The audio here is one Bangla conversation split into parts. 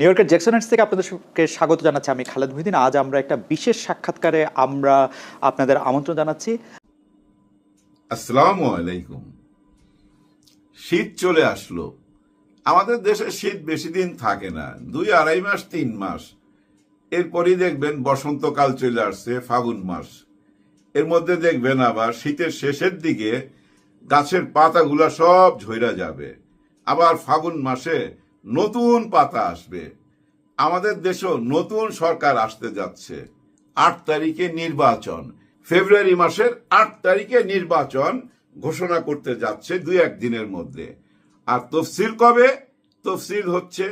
নিউ ইয়র্কের জ্যাকসন হাইটস থেকে আপনাদেরকে স্বাগত জানাচ্ছি। আমি খালেদ মহিউদ্দিন। আজ আমরা একটা বিশেষ সাক্ষাৎকারে আমরা আপনাদের আমন্ত্রণ জানাচ্ছি। আসসালামু আলাইকুম। শীত চলে আসলো। আমাদের দেশে শীত বেশি দিন থাকে না, 2-2.5 মাস 3 মাস। এরপরই দেখবেন বসন্তকাল চলে আসছে, ফাগুন মাস। এর মধ্যে দেখবেন আবার শীতের শেষের দিকে গাছের পাতাগুলা সব ঝইরা যাবে, আবার ফাগুন মাসে নতুন পাতা আসবে। আমাদের দেশেও নতুন সরকার আসতে যাচ্ছে। 8 তারিখে নির্বাচন, ফেব্রুয়ারি মাসের 8 তারিখে নির্বাচন ঘোষণা করতে যাচ্ছে 2-1 দিনের মধ্যে। আর তফসিল কবে? তফসিল হচ্ছে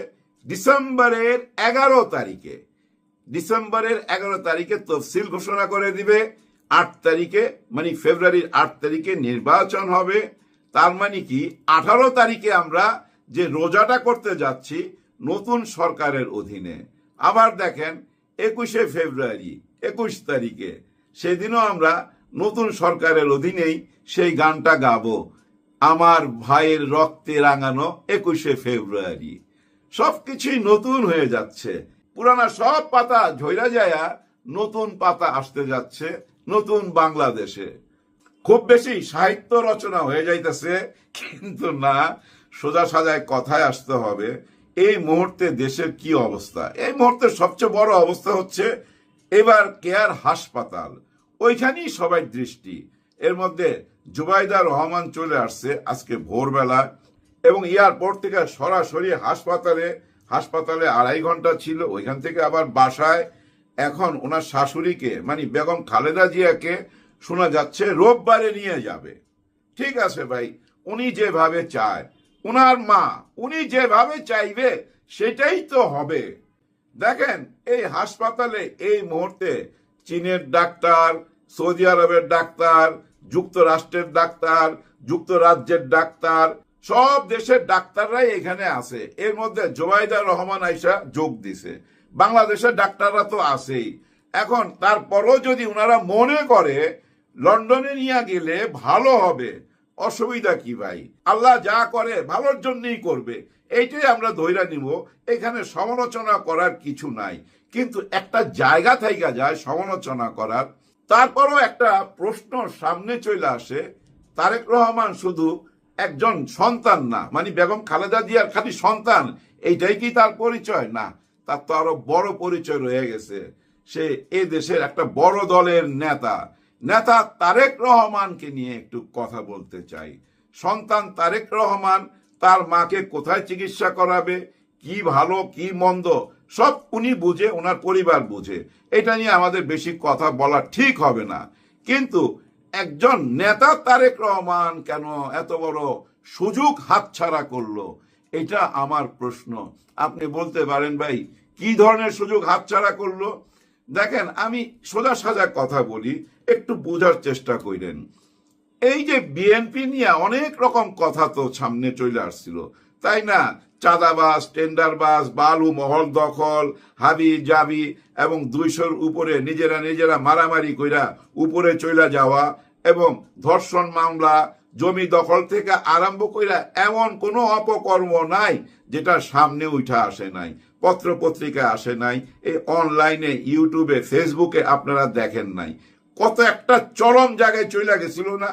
ডিসেম্বরের 11 তারিখে। ডিসেম্বরের 11 তারিখে তফসিল ঘোষণা করে দিবে। 8 তারিখে মানে ফেব্রুয়ারির 8 তারিখে নির্বাচন হবে। তার মানে কি 18 তারিখে আমরা যে রোজাটা করতে যাচ্ছি নতুন সরকারের অধীনে। আবার দেখেন 21শে ফেব্রুয়ারি 21 তারিখে, সেদিনও আমরা নতুন সরকারের অধীনেই সেই গানটা গাবো, আমার ভাইয়ের রক্তে রাঙানো 21শে ফেব্রুয়ারি। সবকিছুই নতুন হয়ে যাচ্ছে। পুরানা সব পাতা ঝইরা যায়া নতুন পাতা আসতে যাচ্ছে নতুন বাংলাদেশে। খুব বেশি সাহিত্য রচনা হয়ে যাইতেছে, কিন্তু না, সোজা সাজায় কথায় আসতে হবে। এই মুহূর্তে দেশের কি অবস্থা? এই মুহূর্তে সবচেয়ে বড় অবস্থা হচ্ছে এবার কেয়ার হাসপাতাল, ওইখানেই সবাই দৃষ্টি। এর মধ্যে জুবাইদা রহমান চলে আসছে আজকে ভোরবেলা, এবং এয়ারপোর্ট থেকে সরাসরি হাসপাতালে 2.5 ঘন্টা ছিল, ওইখান থেকে আবার বাসায়। এখন ওনার শাশুড়িকে মানে বেগম খালেদা জিয়াকে শোনা যাচ্ছে রোববারে নিয়ে যাবে। ঠিক আছে ভাই, উনি যেভাবে চায়, উনার মা, উনি যেভাবে চাইবে সেটাই তো হবে। দেখেন এই হাসপাতালে এই মুহূর্তে চীনের ডাক্তার, সৌদি আরবের ডাক্তার, যুক্তরাষ্ট্রের ডাক্তার, যুক্তরাজ্যের ডাক্তার, সব দেশের ডাক্তাররাই এখানে আছে। এর মধ্যে জুবাইদা রহমান আইসা যোগ দিছে। বাংলাদেশের ডাক্তাররা তো আছেই। এখন তারপরও যদি ওনারা মনে করে লন্ডনে নিয়ে গেলে ভালো হবে, অসুবিধা কি ভাই? আল্লাহ যা করে ভালোর জন্যই করবে, এইটাই আমরা ধইরা নিব। এখানে সমালোচনা করার কিছু নাই, কিন্তু একটা জায়গা থাইকা যায় সমালোচনা করার। তারপরও একটা প্রশ্ন সামনে চলে আসে, তারেক রহমান শুধু একজন সন্তান না, মানে বেগম খালেদা জিয়ার খালি সন্তান, এইটাই কি তার পরিচয়? না, তার তো আরো বড় পরিচয় রয়ে গেছে। সে এই দেশের একটা বড় দলের নেতা। নেতা তারেক রহমানকে নিয়ে একটু কথা বলতে চাই। সন্তান তারেক রহমান তার মাকে কোথায় চিকিৎসা করাবে, কি ভালো কি মন্দ সব উনি বুঝে, ওনার পরিবার বুঝে। এটা নিয়ে আমাদের বেশি কথা বলা ঠিক হবে না, কিন্তু একজন নেতা তারেক রহমান কেন এত বড় সুযোগ হাতছাড়া করলো, এটা আমার প্রশ্ন। আপনি বলতে পারেন ভাই কি ধরনের সুযোগ হাতছাড়া করলো? দেখেন, আমি সোজা সাজা কথা বলি, একটু বোঝার চেষ্টা করেন। এই যে বিএনপি নিয়ে অনেক রকম কথা তো সামনে চলে আসছিল, তাই না? চাঁদাবাজ, টেন্ডারবাজ, বালু মহল দখল, হাবি জাবি, এবং 200-র উপরে নিজেরা মারামারি কইরা উপরে চলে যাওয়া, এবং ধর্ষণ মামলা, জমি দখল থেকে আরম্ভ কইরা এমন কোনো অপকর্ম নাই যেটা সামনে উঠা আসে নাই, পত্র পত্রিকায় আসে নাই, এই অনলাইনে ইউটিউবে ফেসবুকে আপনারা দেখেন নাই। কত একটা চরম জায়গায় চলে গেছিল না?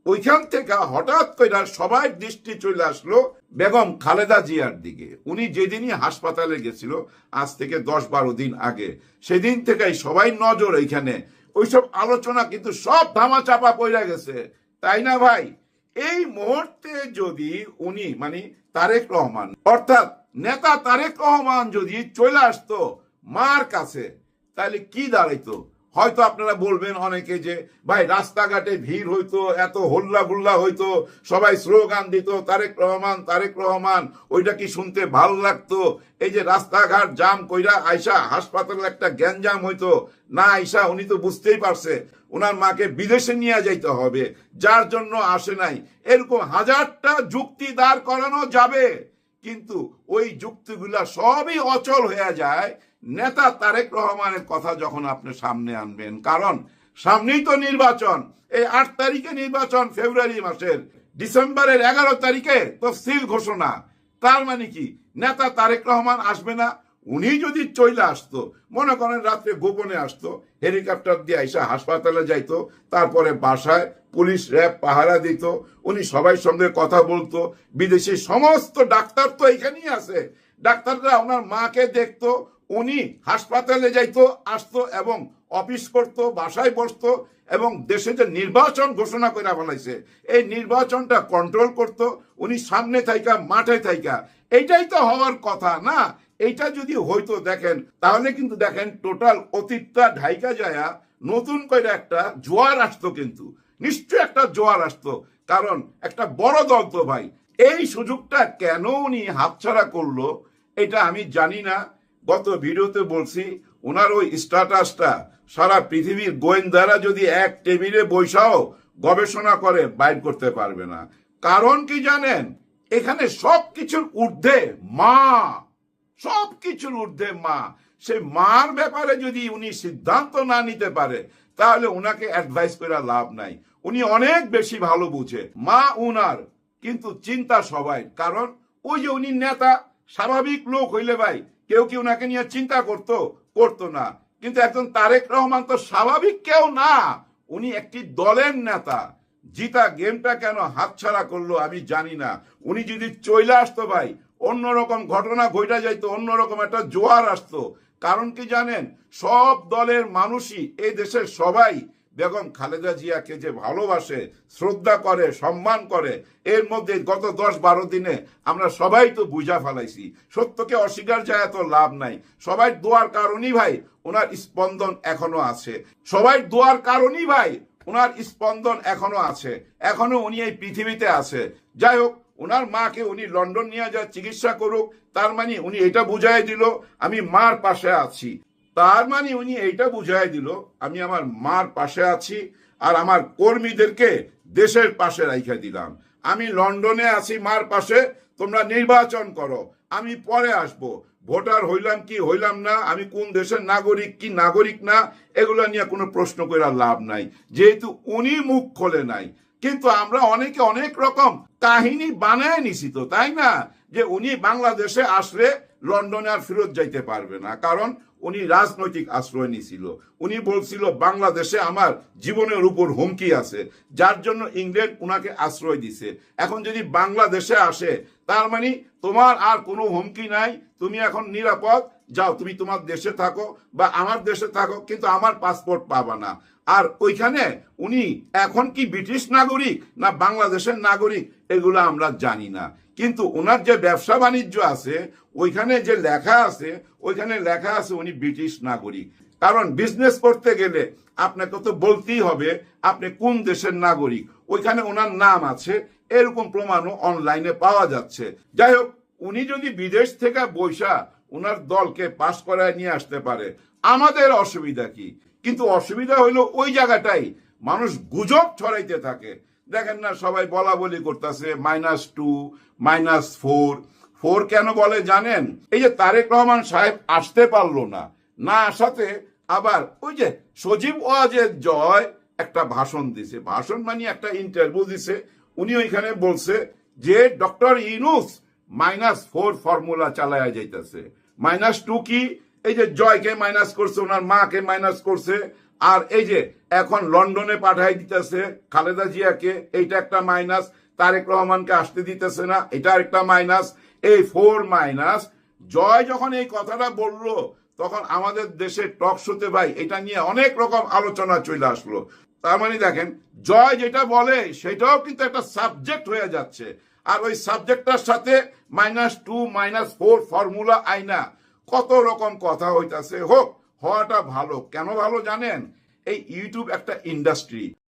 ওইখান থেকে হঠাৎ করে সবাই দৃষ্টি চলে আসলো বেগম খালেদা জিয়ার দিকে। উনি যেদিনই হাসপাতালে গেছিল, আজ থেকে 10-12 দিন আগে, সেদিন থেকেই সবাই নজর এইখানে। ওইসব আলোচনা কিন্তু সব ধামাচাপা পড়ে গেছে, তাই না ভাই? এই মুহূর্তে যদি উনি মানে তারেক রহমান, অর্থাৎ নেতা তারেক রহমান যদি চলে আসতো মার কাছে, তাহলে কি দাঁড়াইতো? হয়তো আপনারা বলবেন অনেকে যে ভাই রাস্তাঘাটে ভিড় হইতো, এত হল্লা গুল্লা হইতো, সবাই স্লোগান দিত তারেক রহমান তারেক রহমান, ওইটা কি শুনতে ভালো লাগতো? এই যে রাস্তাঘাট জাম কইরা আইসা হাসপাতালে একটা গ্যাঞ্জাম হইতো না, আইসা উনি তো বুঝতেই পারছে ওনার মাকে বিদেশে নিয়ে যাইতে হবে, যার জন্য আসে নাই। এরকম হাজারটা যুক্তি দাঁড় করানো যাবে, কিন্তু ওই যুক্তিগুলা সবই অচল হয়ে যায় নেতা তারেক রহমানের কথা যখন আপনি সামনে আনবেন। কারণ সামনেই তো নির্বাচন, এই 8 তারিখে নির্বাচন ফেব্রুয়ারি মাসের, ডিসেম্বরের 11 তারিখে তফসিল ঘোষণা। তার মানে কি নেতা তারেক রহমান আসবে না? উনি যদি চলে আসতো, মনে করেন রাত্রে গোপনে আসতো, হেলিকপ্টার দিয়ে আইসা হাসপাতালে যাইতো, তারপরে বাসায় পুলিশ র্যাব পাহারা দিত, উনি সবাই সঙ্গে কথা বলতো, বিদেশি সমস্ত ডাক্তার তো এখানেই আছে, ডাক্তাররা ওনার মাকে দেখতো, উনি হাসপাতালে যাইতো আসতো এবং অফিস করতো, বাসায় বসতো এবং দেশে যে নির্বাচন ঘোষণা করে ফেলাইছে এই নির্বাচনটা কন্ট্রোল করত উনি সামনে থাইকা মাঠে থাইকা। এইটাই তো হওয়ার কথা না? এইটা যদি হইতো দেখেন, তাহলে কিন্তু দেখেন টোটাল অতীতটা ঢাইকা যায়া নতুন করে একটা জোয়ার আসতো, কিন্তু নিশ্চয় একটা জোয়ার আসতো, কারণ একটা বড় দল তো ভাই। এই সুযোগটা কেন উনি হাতছাড়া করলো এটা আমি জানি না। গত ভিডিওতে বলছি, ওনার ওই স্ট্যাটাসটা সারা পৃথিবীর গোয়েন্দারা যদি এক টেবিলে বৈশাও গবেষণা করে বাইর করতে পারবে না। কারণ কি জানেন? এখানে সবকিছুর ঊর্ধ্বে মা, সবকিছুর ঊর্ধ্বে মা। সে মার ব্যাপারে যদি উনি সিদ্ধান্ত না নিতে পারে তাহলে উনাকে অ্যাডভাইস করে লাভ নাই। উনি অনেক বেশি ভালো বুঝে, মা উনার, কিন্তু চিন্তা সবাই। কারণ ওই যে উনি নেতা, স্বাভাবিক লোক হইলে ভাই কেউ কি ওনাকে নিয়ে চিন্তা করতো না। কিন্তু একজন তারেক রহমান তো স্বাভাবিক কেউ না, উনি একটি দলের নেতা। জিতা গেমটা কেন হাতছাড়া করলো আমি জানি না। উনি যদি চলে আসতো ভাই, অন্যরকম ঘটনা ঘটা যাইতো, অন্যরকম একটা জোয়ার আসতো। কারণ কি জানেন? সব দলের মানুষই, এই দেশের সবাই বেগম খালেদা জিয়াকে যে ভালোবাসে, শ্রদ্ধা করে, সম্মান করে, এর মধ্যে গত 10-12 দিনে আমরা সবাই তো বুঝা ফেলাইছি। সত্যকে অস্বীকার যায় তো লাভ নাই। সবাই দোয়ার কারণই ভাই ওনার স্পন্দন এখনো আছে। সবাই দোয়ার কারণই ভাই ওনার স্পন্দন এখনো আছে, এখনো উনি এই পৃথিবীতে আছে। যাই হোক, ওনার মাকে উনি লন্ডন নিয়ে যা চিকিৎসা করুক, তার মানে উনি এটা বুঝাই দিল আমি মার পাশে আছি। তার মানে উনি এইটা বুঝাই দিল আমি আমার মার পাশে আছি, আর আমার কর্মীদেরকে দেশের পাশে রাইখা দিলাম। আমি লন্ডনে আছি মার পাশে, তোমরা নির্বাচন করো, আমি পরে আসব। ভোটার হইলাম কি হইলাম না, আমি কোন দেশের নাগরিক কি নাগরিক না, এগুলো নিয়ে কোনো প্রশ্ন করে লাভ নাই, যেহেতু উনি মুখ খোলে নাই। কিন্তু আমরা অনেকে অনেক রকম কাহিনী বানায় নিছি তো, তাই না? যে উনি বাংলাদেশে আসলে লন্ডনে আর ফেরত যাইতে পারবে না, কারণ উনি রাজনৈতিক আশ্রয় নিছিল। উনি বলছিল বাংলাদেশে আমার জীবনের উপর হুমকি আছে, যার জন্য ইংল্যান্ড উনাকে আশ্রয় দিছে। এখন যদি বাংলাদেশে আসে তার মানে তোমার আর কোনো হুমকি নাই, তুমি এখন নিরাপদ, যাও তুমি তোমার দেশে থাকো বা আমার দেশে থাকো, কিন্তু আমার পাসপোর্ট পাবা না। আর ওইখানে উনি এখন কি ব্রিটিশ নাগরিক না বাংলাদেশের নাগরিক এগুলো আমরা জানি না। কিন্তু ওনার যে ব্যবসা বাণিজ্য আছে ওইখানে যে লেখা আছে, ওইখানে লেখা আছে উনি ব্রিটিশ নাগরিক। কারণ বিজনেস করতে গেলে আপনাকে তো বলতেই হবে আপনি কোন দেশের নাগরিক, ওইখানে ওনার নাম আছে, এরকম প্রমাণও অনলাইনে পাওয়া যাচ্ছে। যাই হোক, উনি যদি বিদেশ থেকে বৈশা ওনার দলকে পাশ করায় নিয়ে আসতে পারে, আমাদের অসুবিধা কি? কিন্তু অসুবিধা হইলো ওই জায়গাটাই মানুষ গুজব ছড়াইতে থাকে। দেখেন না, সবাই বলা বলি করতেছে -2, -4 কেন বলে জানেন? এই যে তারেক রহমান সাহেব আসতে পারলো না, না আসাতে আবার ওই যে সজীব ওয়াজেদ জয় একটা ভাষণ দিছে, ভাষণ মানে একটা ইন্টারভিউ দিছে। উনি ওইখানে বলছে যে ডক্টর ইউনূস -4 ফর্মুলা চালায়া যাইতেছে। -2 কি? এই যে জয়কে মাইনাস করছে, ওনার মাকে মাইনাস করছে, আর এই যে এখন লন্ডনে পাঠাই দিতেছে খালেদা জিয়াকে, এইটা একটা মাইনাস। তারেক রহমানকে আসতে দিতেছে না, এটা একটা মাইনাস। এই 4 জয় যখন এই কথাটা বললো তখন আমাদের দেশের টক শোতে ভাই এটা নিয়ে অনেক রকম আলোচনা চলে আসলো। তার মানে দেখেন, জয় যেটা বলে সেটাও কিন্তু একটা সাবজেক্ট হয়ে যাচ্ছে, আর ওই সাবজেক্টটার সাথে -2 -4 ফর্মুলা আইনা কত রকম কথা হইতাছে। হোক, হওয়াটা ভালো। কেন ভালো জানেন? এই ইউটিউব একটা ইন্ডাস্ট্রি,